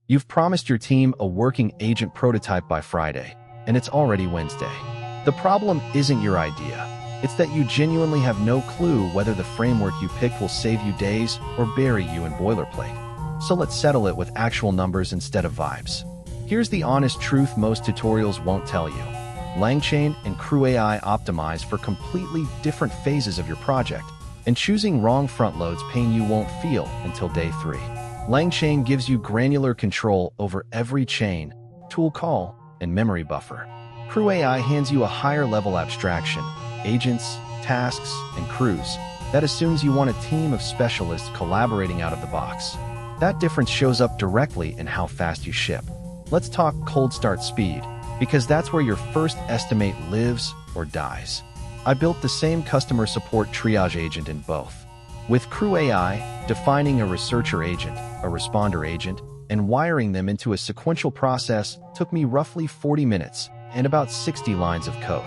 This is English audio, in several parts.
You've promised your team a working agent prototype by Friday, and it's already Wednesday. The problem isn't your idea. It's that you genuinely have no clue whether the framework you picked will save you days or bury you in boilerplate. So let's settle it with actual numbers instead of vibes. Here's the honest truth most tutorials won't tell you. LangChain and CrewAI optimize for completely different phases of your project, and choosing wrong front loads pain you won't feel until day 3. LangChain gives you granular control over every chain, tool call, and memory buffer. CrewAI hands you a higher-level abstraction, agents, tasks, and crews, that assumes you want a team of specialists collaborating out of the box. That difference shows up directly in how fast you ship. Let's talk cold start speed, because that's where your first estimate lives or dies. I built the same customer support triage agent in both. With CrewAI, defining a researcher agent, a responder agent, and wiring them into a sequential process took me roughly 40 minutes and about 60 lines of code.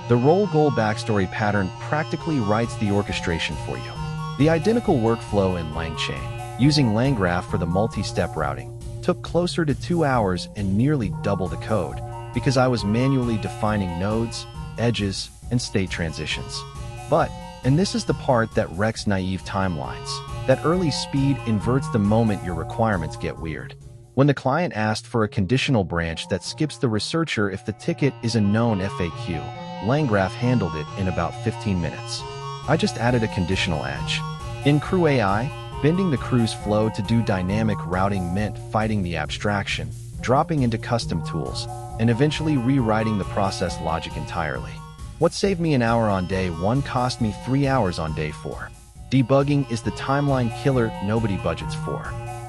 The role goal backstory pattern practically writes the orchestration for you. The identical workflow in LangChain, using LangGraph for the multi-step routing, took closer to 2 hours and nearly double the code, because I was manually defining nodes, edges, and state transitions. But, and this is the part that wrecks naive timelines, that early speed inverts the moment your requirements get weird. When the client asked for a conditional branch that skips the researcher if the ticket is a known FAQ, LangGraph handled it in about 15 minutes. I just added a conditional edge. In CrewAI, bending the crew's flow to do dynamic routing meant fighting the abstraction, dropping into custom tools, and eventually rewriting the process logic entirely. What saved me an hour on day 1 cost me 3 hours on day 4. Debugging is the timeline killer nobody budgets for.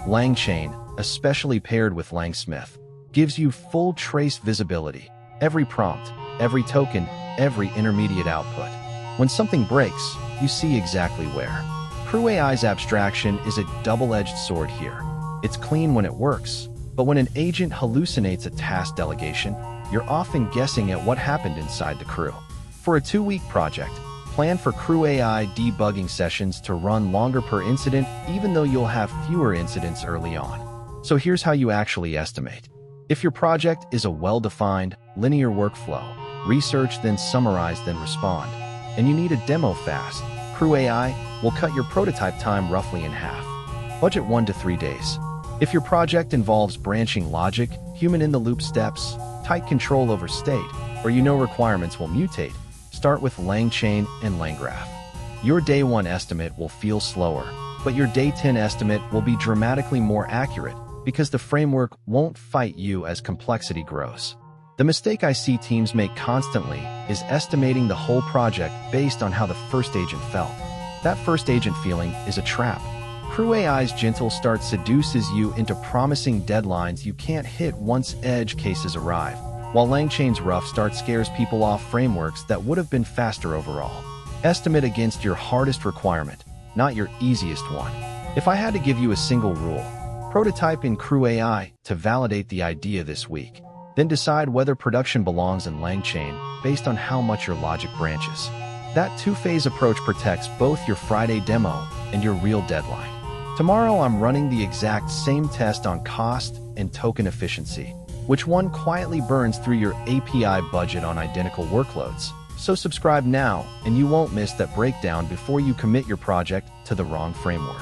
LangChain, especially paired with LangSmith, gives you full trace visibility. Every prompt, every token, every intermediate output. When something breaks, you see exactly where. CrewAI's abstraction is a double-edged sword here. It's clean when it works, but when an agent hallucinates a task delegation, you're often guessing at what happened inside the crew. For a 2-week project, plan for CrewAI debugging sessions to run longer per incident, even though you'll have fewer incidents early on. So here's how you actually estimate. If your project is a well-defined, linear workflow, research, then summarize, then respond, and you need a demo fast, CrewAI will cut your prototype time roughly in half. Budget 1 to 3 days. If your project involves branching logic, human-in-the-loop steps, tight control over state, or you know requirements will mutate, start with LangChain and LangGraph. Your day 1 estimate will feel slower, but your day 10 estimate will be dramatically more accurate because the framework won't fight you as complexity grows. The mistake I see teams make constantly is estimating the whole project based on how the first agent felt. That first agent feeling is a trap. CrewAI's gentle start seduces you into promising deadlines you can't hit once edge cases arrive, while LangChain's rough start scares people off frameworks that would have been faster overall. Estimate against your hardest requirement, not your easiest one. If I had to give you a single rule, prototype in CrewAI to validate the idea this week, then decide whether production belongs in LangChain based on how much your logic branches. That 2-phase approach protects both your Friday demo and your real deadline. Tomorrow I'm running the exact same test on cost and token efficiency. Which one quietly burns through your API budget on identical workloads? So subscribe now, and you won't miss that breakdown before you commit your project to the wrong framework.